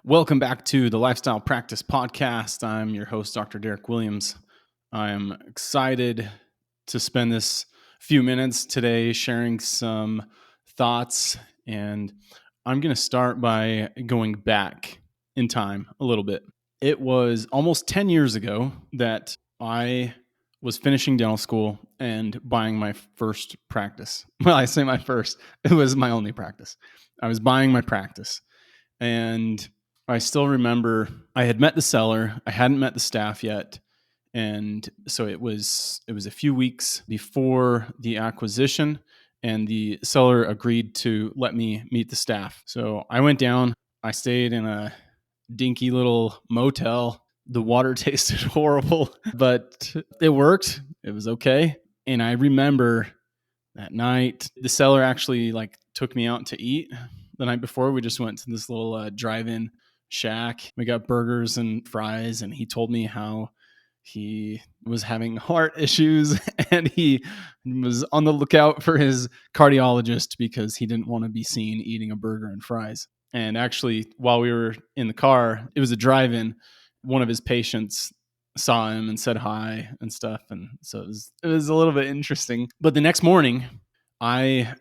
Welcome back to the Lifestyle Practice Podcast. I'm your host, Dr. Derek Williams. I'm excited to spend this few minutes today sharing some thoughts, and I'm going to start by going back in time a little bit. It was almost 10 years ago that I was finishing dental school and buying my first practice. Well, I say my first, it was my only practice. I was buying my practice, and I still remember I had met the seller. I hadn't met the staff yet. And so it was a few weeks before the acquisition, and the seller agreed to let me meet the staff. So I went down. I stayed in a dinky little motel. The water tasted horrible, but it worked. It was okay. And I remember that night, the seller actually took me out to eat the night before. We just went to this little drive-in shack. We got burgers and fries, and he told me how he was having heart issues and he was on the lookout for his cardiologist because he didn't want to be seen eating a burger and fries. And actually, while we were in the car, it was a drive-in, one of his patients saw him and said hi and stuff. And so it was a little bit interesting. But the next morning, I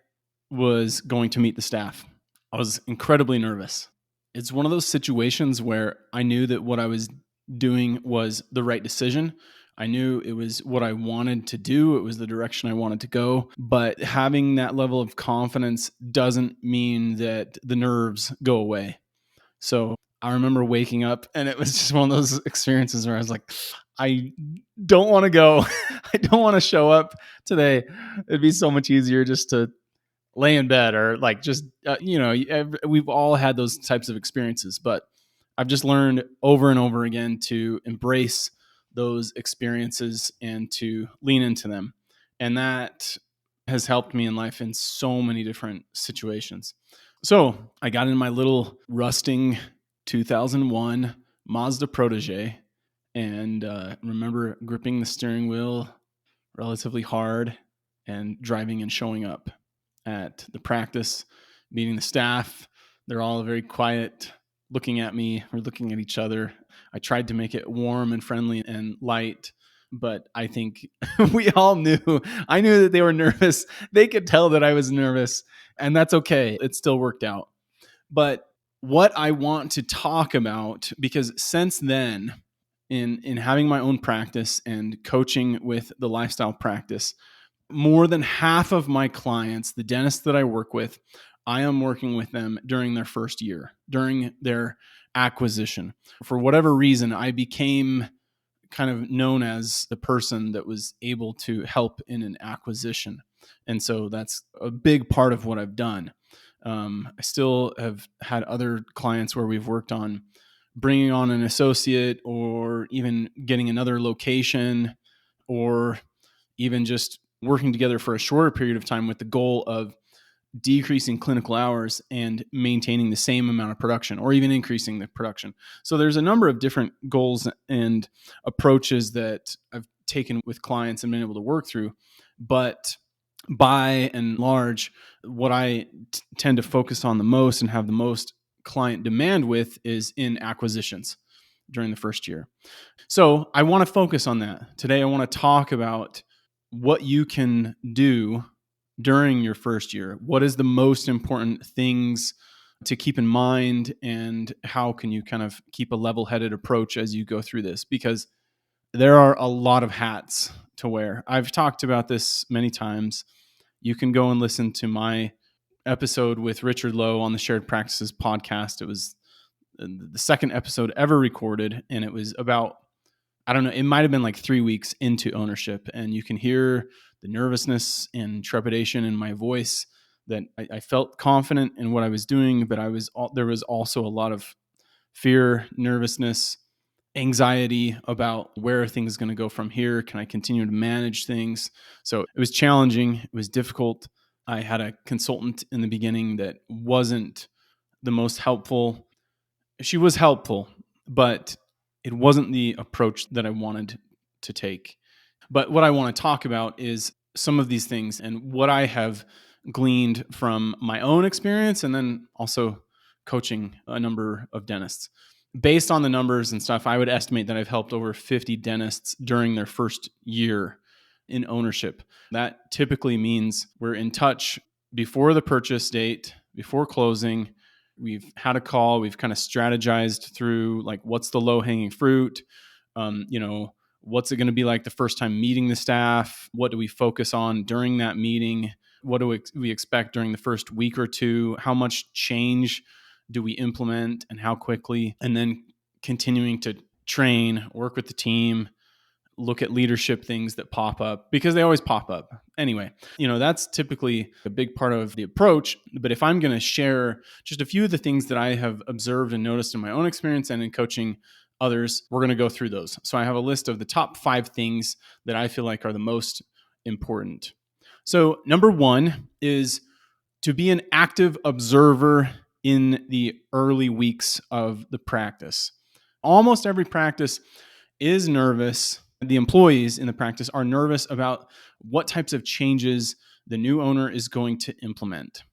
was going to meet the staff. I was incredibly nervous. It's one of those situations where I knew that what I was doing was the right decision. I knew it was what I wanted to do. It was the direction I wanted to go. But having that level of confidence doesn't mean that the nerves go away. So I remember waking up, and it was just one of those experiences where I was like, I don't want to go. I don't want to show up today. It'd be so much easier just to lay in bed or we've all had those types of experiences, but I've just learned over and over again to embrace those experiences and to lean into them. And that has helped me in life in so many different situations. So I got in my little rusting 2001 Mazda Protege and remember gripping the steering wheel relatively hard and driving and showing up at the practice, meeting the staff. They're all very quiet, looking at me. We're looking at each other. I tried to make it warm and friendly and light, but I think we all knew. I knew that they were nervous. They could tell that I was nervous, and that's okay. It still worked out. But what I want to talk about, because since then, in having my own practice and coaching with the lifestyle practice, more than half of my clients, the dentists that I work with, I am working with them during their first year, during their acquisition. For whatever reason, I became kind of known as the person that was able to help in an acquisition. And so that's a big part of what I've done. I still have had other clients where we've worked on bringing on an associate or even getting another location or even just working together for a shorter period of time with the goal of decreasing clinical hours and maintaining the same amount of production or even increasing the production. So there's a number of different goals and approaches that I've taken with clients and been able to work through. But by and large, what I tend to focus on the most and have the most client demand with is in acquisitions during the first year. So I want to focus on that. Today, I want to talk about what you can do during your first year. What is the most important things to keep in mind, and how can you kind of keep a level-headed approach as you go through this? Because there are a lot of hats to wear. I've talked about this many times. You can go and listen to my episode with Richard Lowe on the Shared Practices podcast. It was the second episode ever recorded, and it was about, I don't know, it might have been like 3 weeks into ownership, and you can hear the nervousness and trepidation in my voice that I felt confident in what I was doing, but there was also a lot of fear, nervousness, anxiety about where are things going to go from here? Can I continue to manage things? So it was challenging. It was difficult. I had a consultant in the beginning that wasn't the most helpful. She was helpful, but it wasn't the approach that I wanted to take. But what I want to talk about is some of these things and what I have gleaned from my own experience, and then also coaching a number of dentists. Based on the numbers and stuff, I would estimate that I've helped over 50 dentists during their first year in ownership. That typically means we're in touch before the purchase date, before closing. We've had a call. We've kind of strategized through like what's the low hanging fruit. What's it going to be like the first time meeting the staff? What do we focus on during that meeting? What do we expect during the first week or two? How much change do we implement and how quickly? And then continuing to train, work with the team, look at leadership things that pop up because they always pop up. Anyway, that's typically a big part of the approach. But if I'm going to share just a few of the things that I have observed and noticed in my own experience and in coaching others, we're going to go through those. So I have a list of the top 5 things that I feel like are the most important. So number 1 is to be an active observer in the early weeks of the practice. Almost every practice is nervous. The employees in the practice are nervous about what types of changes the new owner is going to implement.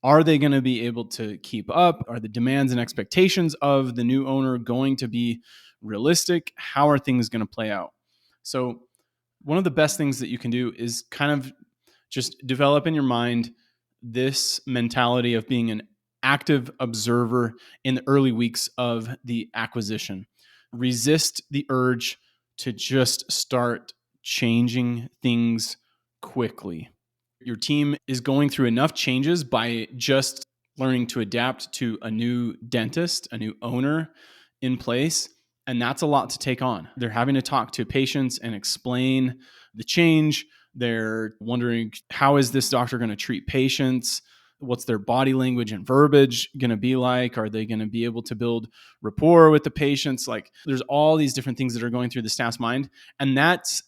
Are they going to be able to keep up? Are the demands and expectations of the new owner going to be realistic? How are things going to play out? So one of the best things that you can do is kind of just develop in your mind this mentality of being an active observer in the early weeks of the acquisition. Resist the urge to just start changing things quickly. Your team is going through enough changes by just learning to adapt to a new dentist, a new owner in place. And that's a lot to take on. They're having to talk to patients and explain the change. They're wondering, how is this doctor going to treat patients? What's their body language and verbiage going to be like? Are they going to be able to build rapport with the patients? Like, there's all these different things that are going through the staff's mind. And that's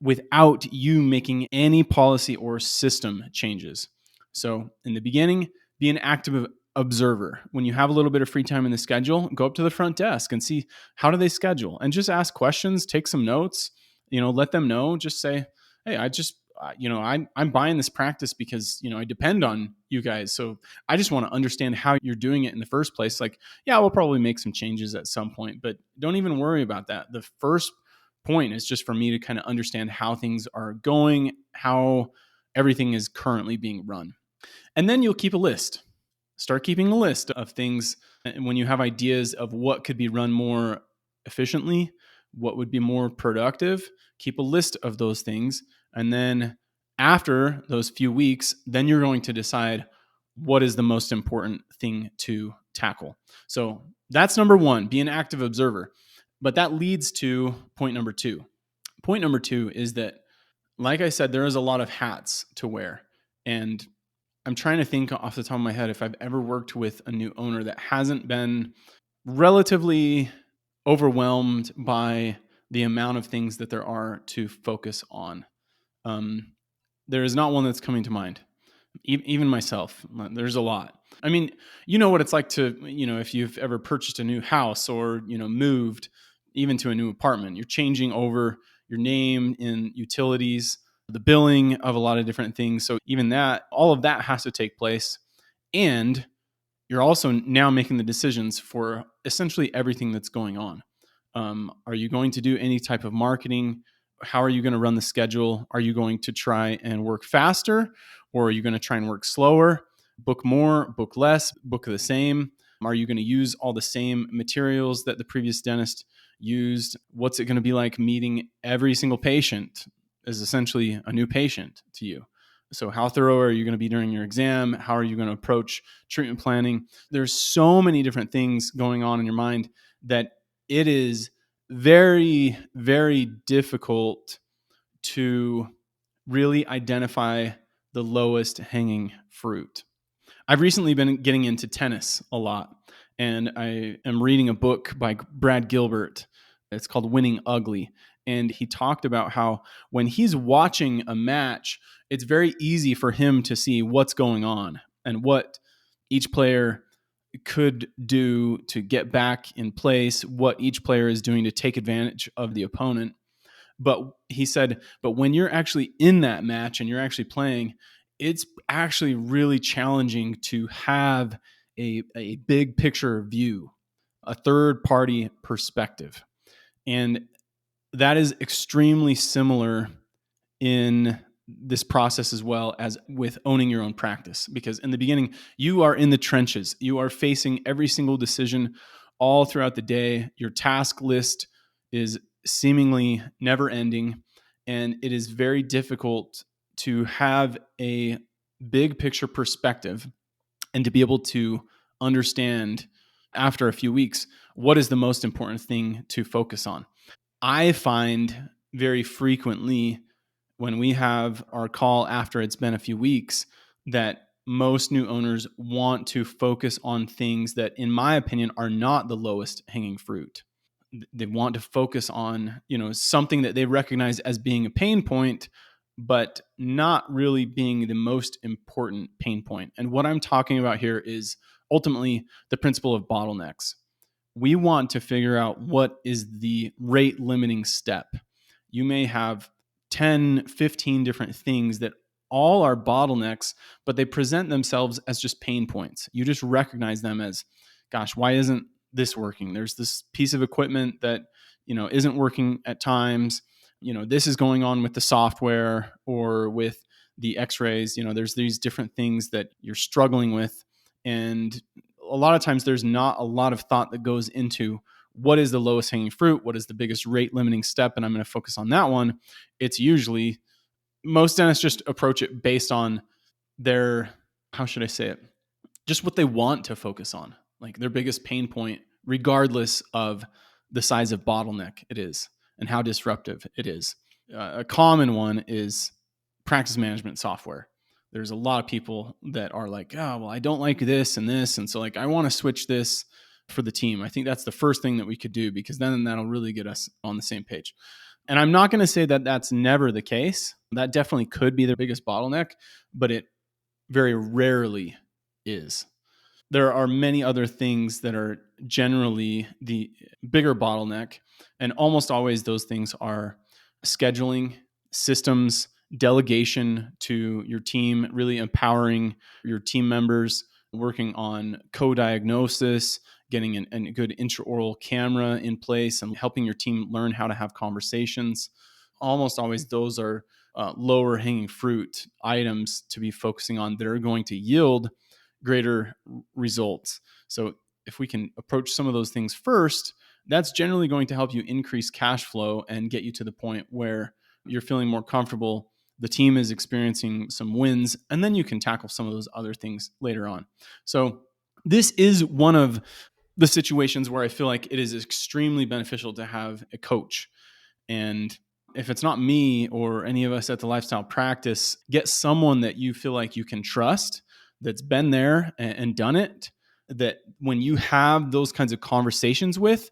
without you making any policy or system changes. So in the beginning, be an active observer. When you have a little bit of free time in the schedule, go up to the front desk and see how do they schedule, and just ask questions, take some notes, let them know, just say, hey, I'm buying this practice because, I depend on you guys. So I just want to understand how you're doing it in the first place. Like, yeah, we'll probably make some changes at some point, but don't even worry about that. The first point is just for me to kind of understand how things are going, how everything is currently being run. And then you'll keep a list. Start keeping a list of things. And when you have ideas of what could be run more efficiently, what would be more productive, keep a list of those things. And then after those few weeks, then you're going to decide what is the most important thing to tackle. So that's number 1, be an active observer. But that leads to point number 2. Point number 2 is that, like I said, there is a lot of hats to wear. And I'm trying to think off the top of my head if I've ever worked with a new owner that hasn't been relatively overwhelmed by the amount of things that there are to focus on. There is not one that's coming to mind. Even myself, there's a lot. I mean, you know what it's like to, if you've ever purchased a new house or, moved even to a new apartment, you're changing over your name in utilities, the billing of a lot of different things. So even that, all of that has to take place. And you're also now making the decisions for essentially everything that's going on. Are you going to do any type of marketing? How are you going to run the schedule? Are you going to try and work faster, or are you going to try and work slower? Book more, book less, book the same? Are you going to use all the same materials that the previous dentist used? What's it going to be like meeting every single patient as essentially a new patient to you? So how thorough are you going to be during your exam? How are you going to approach treatment planning? There's so many different things going on in your mind that it is very, very difficult to really identify the lowest hanging fruit. I've recently been getting into tennis a lot, and I am reading a book by Brad Gilbert. It's called Winning Ugly. And he talked about how when he's watching a match, it's very easy for him to see what's going on and what each player could do to get back in place, what each player is doing to take advantage of the opponent. But he said, but when you're actually in that match and you're actually playing, it's actually really challenging to have a big picture view, a third party perspective. And that is extremely similar in this process as well as with owning your own practice. Because in the beginning, you are in the trenches, you are facing every single decision all throughout the day. Your task list is seemingly never ending, and it is very difficult to have a big picture perspective and to be able to understand after a few weeks what is the most important thing to focus on. I find very frequently when we have our call after it's been a few weeks that most new owners want to focus on things that, in my opinion, are not the lowest hanging fruit. They want to focus on, something that they recognize as being a pain point, but not really being the most important pain point. And what I'm talking about here is ultimately the principle of bottlenecks. We want to figure out what is the rate limiting step. You may have 10, 15 different things that all are bottlenecks, but they present themselves as just pain points. You just recognize them as, gosh, why isn't this working? There's this piece of equipment that, isn't working at times. This is going on with the software or with the x-rays. There's these different things that you're struggling with. And a lot of times there's not a lot of thought that goes into what is the lowest hanging fruit, what is the biggest rate limiting step, and I'm going to focus on that one. It's usually, most dentists just approach it based on their, how should I say it, just what they want to focus on, like their biggest pain point, regardless of the size of bottleneck it is and how disruptive it is. A common one is practice management software. There's a lot of people that are like, oh, well, I don't like this and this. And so like, I want to switch this for the team. I think that's the first thing that we could do, because then that'll really get us on the same page. And I'm not going to say that that's never the case. That definitely could be the biggest bottleneck, but it very rarely is. There are many other things that are generally the bigger bottleneck. And almost always those things are scheduling, systems, delegation to your team, really empowering your team members, working on co-diagnosis, getting a good intraoral camera in place, and helping your team learn how to have conversations. Almost always those are lower hanging fruit items to be focusing on that are going to yield greater results. So if we can approach some of those things first, that's generally going to help you increase cash flow and get you to the point where you're feeling more comfortable. The team is experiencing some wins, and then you can tackle some of those other things later on. So this is one of the situations where I feel like it is extremely beneficial to have a coach. And if it's not me or any of us at the Lifestyle Practice, get someone that you feel like you can trust, that's been there and done it, that when you have those kinds of conversations with,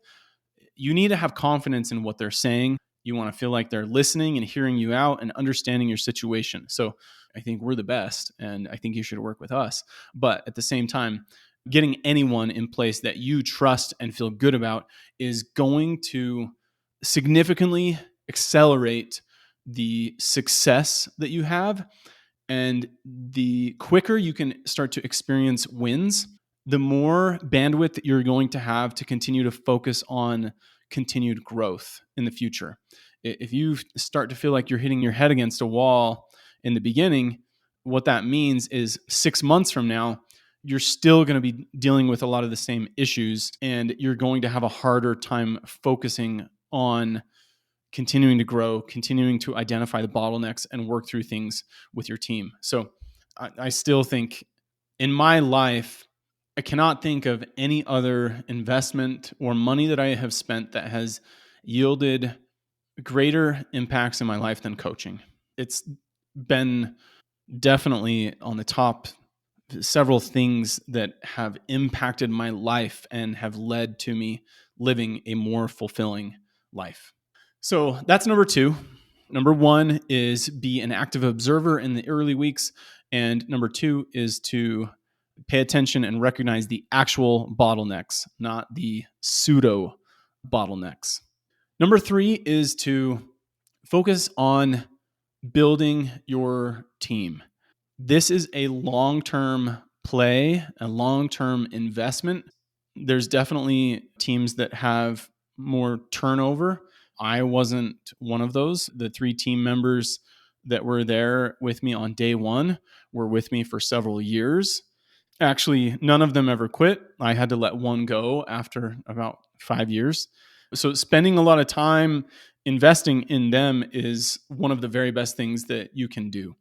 you need to have confidence in what they're saying. You want to feel like they're listening and hearing you out and understanding your situation. So I think we're the best, and I think you should work with us. But at the same time, getting anyone in place that you trust and feel good about is going to significantly accelerate the success that you have. And the quicker you can start to experience wins, the more bandwidth that you're going to have to continue to focus on continued growth in the future. If you start to feel like you're hitting your head against a wall in the beginning, what that means is 6 months from now, you're still going to be dealing with a lot of the same issues, and you're going to have a harder time focusing on continuing to grow, continuing to identify the bottlenecks and work through things with your team. So I still think in my life, I cannot think of any other investment or money that I have spent that has yielded greater impacts in my life than coaching. It's been definitely on the top several things that have impacted my life and have led to me living a more fulfilling life. So that's number 2. Number 1 is be an active observer in the early weeks. And number 2 is to pay attention and recognize the actual bottlenecks, not the pseudo bottlenecks. Number 3 is to focus on building your team. This is a long-term play, a long-term investment. There's definitely teams that have more turnover. I wasn't one of those. The 3 team members that were there with me on day 1 were with me for several years. Actually, none of them ever quit. I had to let one go after about 5 years. So spending a lot of time investing in them is one of the very best things that you can do.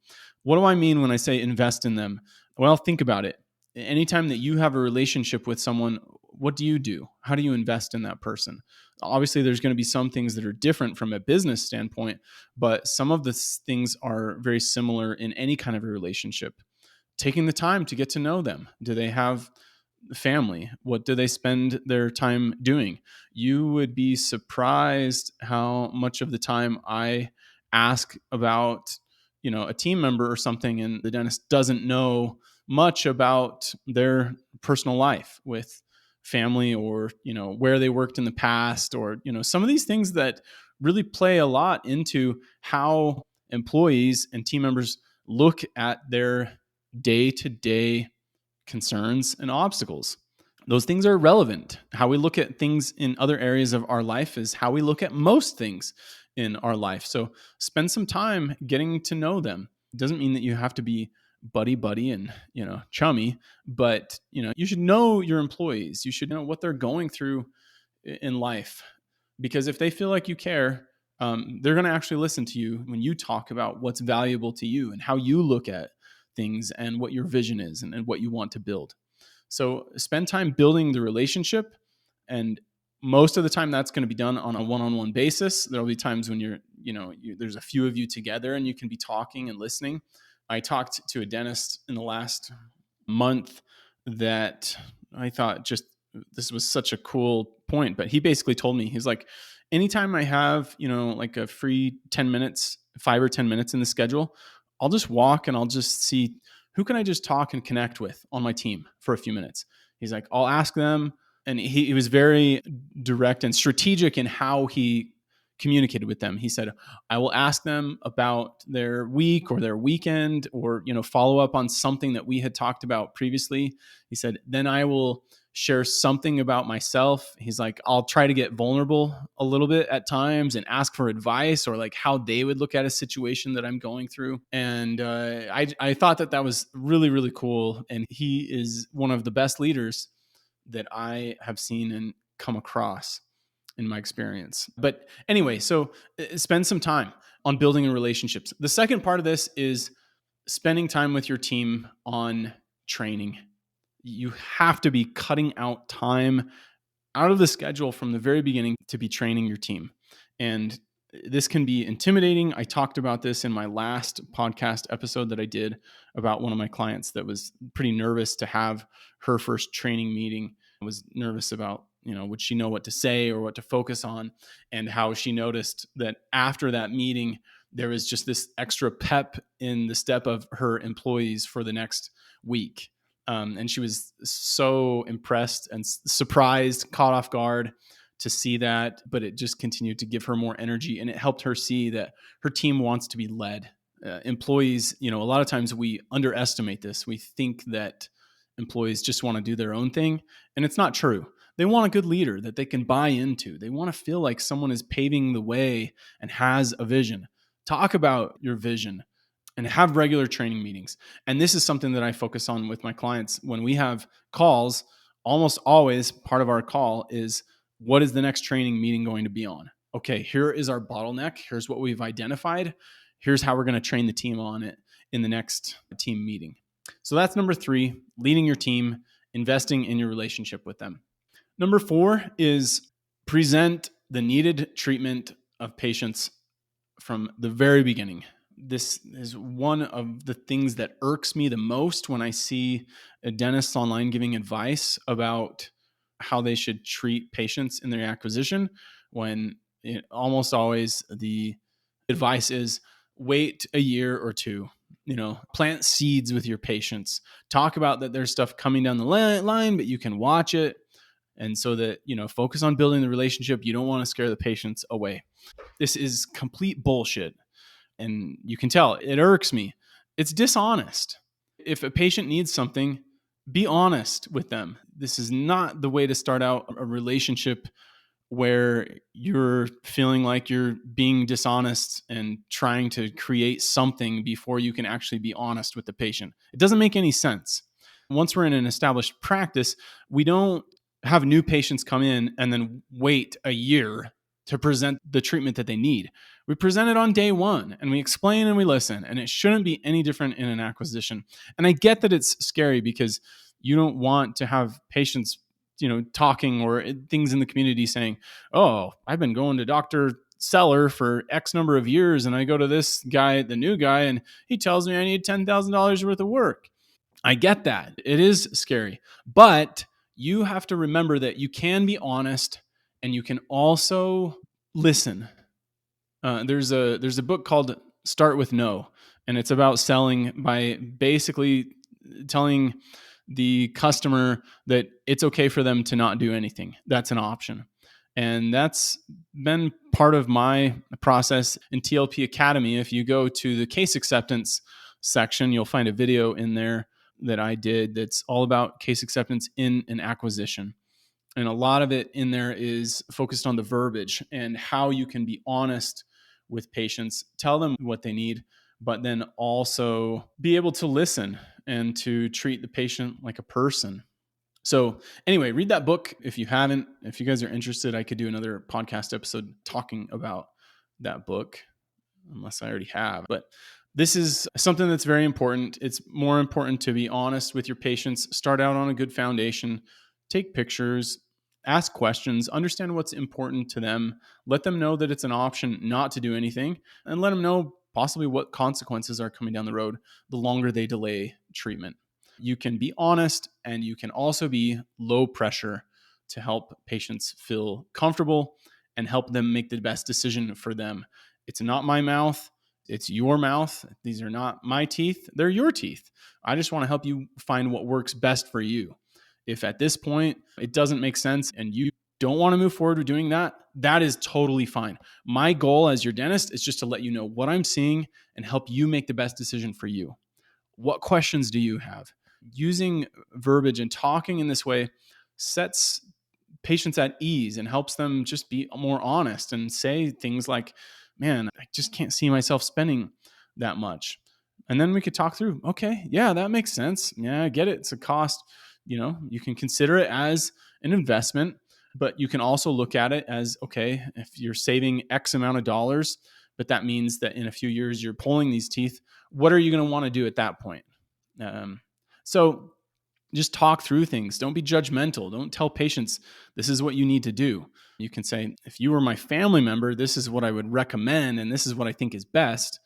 What do I mean when I say invest in them? Well, think about it. Anytime that you have a relationship with someone, what do you do? How do you invest in that person? Obviously, there's going to be some things that are different from a business standpoint, but some of the things are very similar in any kind of a relationship. Taking the time to get to know them. Do they have family? What do they spend their time doing? You would be surprised how much of the time I ask about, a team member or something, and the dentist doesn't know much about their personal life with family, or, where they worked in the past, or, some of these things that really play a lot into how employees and team members look at their day-to-day concerns and obstacles. Those things are relevant. How we look at things in other areas of our life is how we look at most things in our life. So spend some time getting to know them. It doesn't mean that you have to be buddy and, chummy, but, you should know your employees. You should know what they're going through in life, because if they feel like you care, they're going to actually listen to you when you talk about what's valuable to you and how you look at things and what your vision is, and what you want to build. So spend time building the relationship. And most of the time that's going to be done on a one-on-one basis. There'll be times when there's a few of you together and you can be talking and listening. I talked to a dentist in the last month that I thought just this was such a cool point, but he basically told me, he's like, anytime I have, like a free 10 minutes, 5 or 10 minutes in the schedule, I'll just walk and I'll just see who can I just talk and connect with on my team for a few minutes. He's like, I'll ask them. And he was very direct and strategic in how he communicated with them. He said, I will ask them about their week or their weekend, or, follow up on something that we had talked about previously. He said, then I will share something about myself. He's like, I'll try to get vulnerable a little bit at times and ask for advice, or like how they would look at a situation that I'm going through. And I thought that was really, really cool. And he is one of the best leaders that I have seen and come across in my experience. But anyway, so spend some time on building relationships. The second part of this is spending time with your team on training. You have to be cutting out time out of the schedule from the very beginning to be training your team. And this can be intimidating. I talked about this in my last podcast episode that I did about one of my clients that was pretty nervous to have her first training meeting. I was nervous about, would she know what to say or what to focus on, and how she noticed that after that meeting, there was just this extra pep in the step of her employees for the next week. And she was so impressed and surprised, caught off guard to see that, but it just continued to give her more energy, and it helped her see that her team wants to be led. Employees, a lot of times we underestimate this. We think that employees just want to do their own thing, and it's not true. They want a good leader that they can buy into. They want to feel like someone is paving the way and has a vision. Talk about your vision and have regular training meetings. And this is something that I focus on with my clients. When we have calls, almost always part of our call is, what is the next training meeting going to be on? Okay, here is our bottleneck. Here's what we've identified. Here's how we're going to train the team on it in the next team meeting. So that's number 3, leading your team, investing in your relationship with them. Number 4 is present the needed treatment of patients from the very beginning. This is one of the things that irks me the most when I see a dentist online giving advice about how they should treat patients in their acquisition, when almost always the advice is wait a year or two, plant seeds with your patients, talk about that there's stuff coming down the line, but you can watch it. And so that, focus on building the relationship. You don't want to scare the patients away. This is complete bullshit. And you can tell it irks me. It's dishonest. If a patient needs something, Be honest with them. This is not the way to start out a relationship where you're feeling like you're being dishonest and trying to create something before you can actually be honest with the patient. It doesn't make any sense. Once we're in an established practice, we don't have new patients come in and then wait a year to present the treatment that they need. We present it on day one and we explain and we listen, and it shouldn't be any different in an acquisition. And I get that it's scary because you don't want to have patients, talking or things in the community saying, "Oh, I've been going to Dr. Seller for X number of years, and I go to this guy, the new guy, and he tells me I need $10,000 worth of work." I get that. It is scary. But you have to remember that you can be honest and you can also listen. There's a book called Start with No, and it's about selling by basically telling the customer that it's okay for them to not do anything. That's an option. And that's been part of my process in TLP Academy. If you go to the case acceptance section, you'll find a video in there that I did that's all about case acceptance in an acquisition. And a lot of it in there is focused on the verbiage and how you can be honest with patients, tell them what they need, but then also be able to listen and to treat the patient like a person. So, anyway, read that book if you haven't. If you guys are interested, I could do another podcast episode talking about that book, unless I already have. But this is something that's very important. It's more important to be honest with your patients, start out on a good foundation, take pictures, ask questions, understand what's important to them, let them know that it's an option not to do anything, and let them know possibly what consequences are coming down the road the longer they delay treatment. You can be honest and you can also be low pressure to help patients feel comfortable and help them make the best decision for them. It's not my mouth. It's your mouth. These are not my teeth. They're your teeth. I just want to help you find what works best for you. If at this point it doesn't make sense and you don't want to move forward with doing that, that is totally fine. My goal as your dentist is just to let you know what I'm seeing and help you make the best decision for you. What questions do you have? Using verbiage and talking in this way sets patients at ease and helps them just be more honest and say things like, "Man, I just can't see myself spending that much." And then we could talk through, "Okay, yeah, that makes sense. Yeah, I get it. It's a cost. You can consider it as an investment, but you can also look at it as, okay, if you're saving X amount of dollars, but that means that in a few years you're pulling these teeth, what are you going to want to do at that point?" So just talk through things. Don't be judgmental. Don't tell patients this is what you need to do. You can say, "If you were my family member, this is what I would recommend, and this is what I think is best.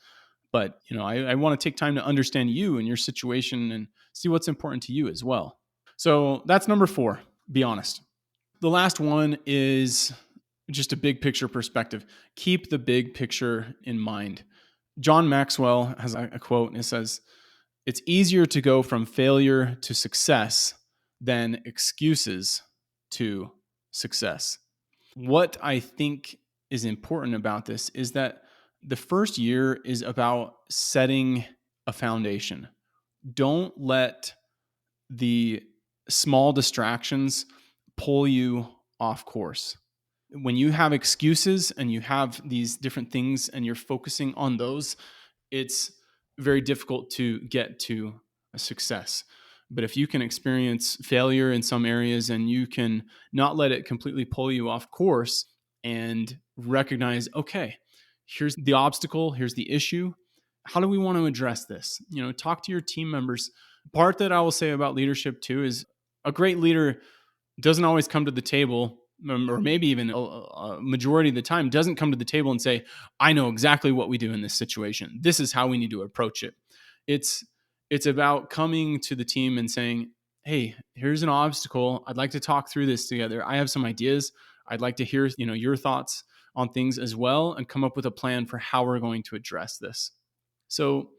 But I want to take time to understand you and your situation and see what's important to you as well." So that's number 4. Be honest. The last one is just a big picture perspective. Keep the big picture in mind. John Maxwell has a quote, and it says, "It's easier to go from failure to success than excuses to success." What I think is important about this is that the first year is about setting a foundation. Don't let the small distractions pull you off course. When you have excuses and you have these different things and you're focusing on those, it's very difficult to get to a success. But if you can experience failure in some areas and you can not let it completely pull you off course and recognize, okay, here's the obstacle, here's the issue. How do we want to address this? Talk to your team members. Part that I will say about leadership too is a great leader doesn't always come to the table, or maybe even a majority of the time doesn't come to the table and say, "I know exactly what we do in this situation. This is how we need to approach it." It's about coming to the team and saying, "Hey, here's an obstacle. I'd like to talk through this together. I have some ideas. I'd like to hear, your thoughts on things as well, and come up with a plan for how we're going to address this." So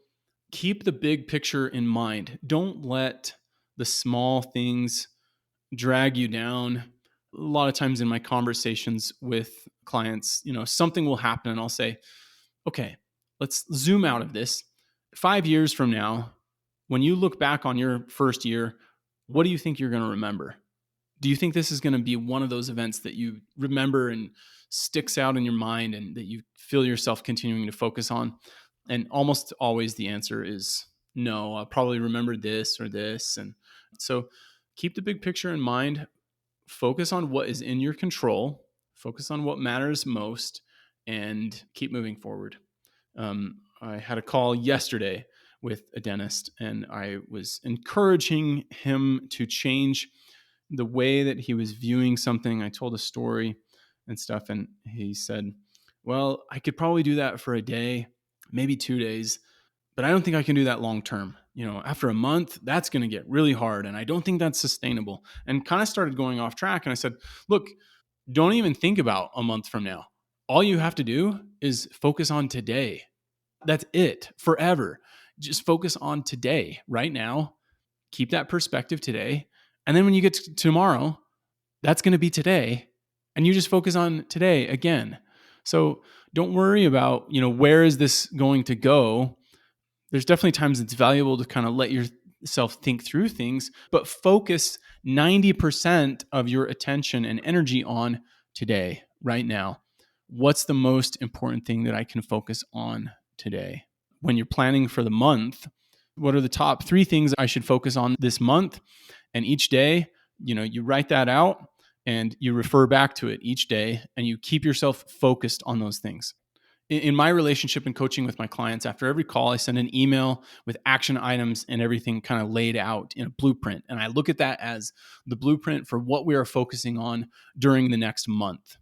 keep the big picture in mind. Don't let the small things drag you down. A lot of times in my conversations with clients, something will happen and I'll say, "Okay, let's zoom out of this. 5 years from now, when you look back on your first year, what do you think you're going to remember? Do you think this is going to be one of those events that you remember and sticks out in your mind and that you feel yourself continuing to focus on? And almost always the answer is no. I'll probably remember this or this. And so keep the big picture in mind. Focus on what is in your control. Focus on what matters most and keep moving forward. I had a call yesterday with a dentist, and I was encouraging him to change the way that he was viewing something. I told a story and stuff, and he said, well, I could probably do that for a day, maybe 2 days, but I don't think I can do that long term. After a month, that's going to get really hard, and I don't think that's sustainable. And kind of started going off track. And I said, look, don't even think about a month from now. All you have to do is focus on today. That's it, forever. Just focus on today, right now. Keep that perspective today. And then when you get to tomorrow, that's going to be today. And you just focus on today again. So don't worry about, where is this going to go? There's definitely times it's valuable to kind of let yourself think through things, but focus 90% of your attention and energy on today, right now. What's the most important thing that I can focus on today? When you're planning for the month, what are the top 3 things I should focus on this month? And each day, you write that out and you refer back to it each day and you keep yourself focused on those things. In my relationship and coaching with my clients, after every call, I send an email with action items and everything kind of laid out in a blueprint. And I look at that as the blueprint for what we are focusing on during the next month.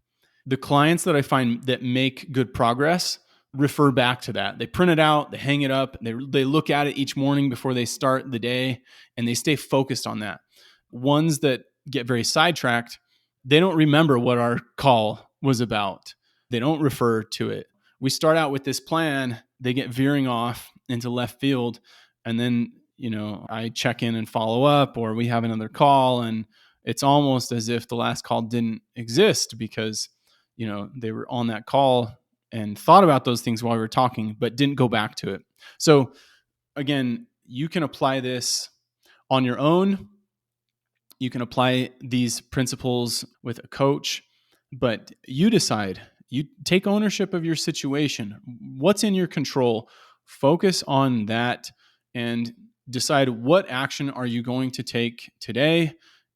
The clients that I find that make good progress refer back to that. They print it out, they hang it up, they look at it each morning before they start the day, and they stay focused on that. Ones that get very sidetracked, they don't remember what our call was about. They don't refer to it. We start out with this plan, they get veering off into left field, and then, I check in and follow up, or we have another call, and it's almost as if the last call didn't exist because, they were on that call and thought about those things while we were talking, but didn't go back to it. So again, you can apply this on your own. You can apply these principles with a coach, but you decide. You take ownership of your situation. What's in your control? Focus on that and decide what action are you going to take today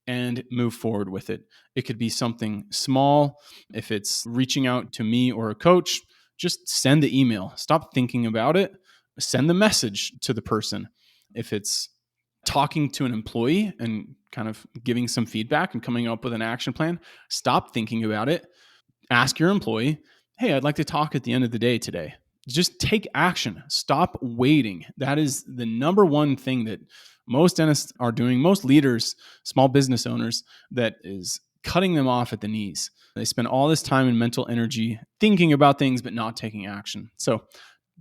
and move forward with it. It could be something small. If it's reaching out to me or a coach, just send the email. Stop thinking about it. Send the message to the person. If it's talking to an employee and kind of giving some feedback and coming up with an action plan, stop thinking about it. Ask your employee, hey, I'd like to talk at the end of the day today. Just take action. Stop waiting. That is the number one thing that most dentists are doing, most leaders, small business owners, that is cutting them off at the knees. They spend all this time and mental energy thinking about things, but not taking action. So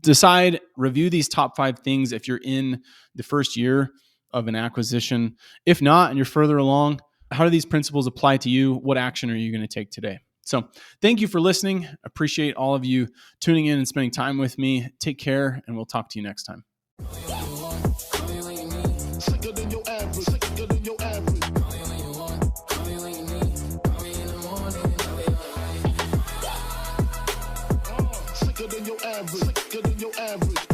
decide, review these top 5 things if you're in the first year of an acquisition. If not, and you're further along, how do these principles apply to you? What action are you going to take today? So thank you for listening. Appreciate all of you tuning in and spending time with me. Take care, and we'll talk to you next time. Sicker than your average.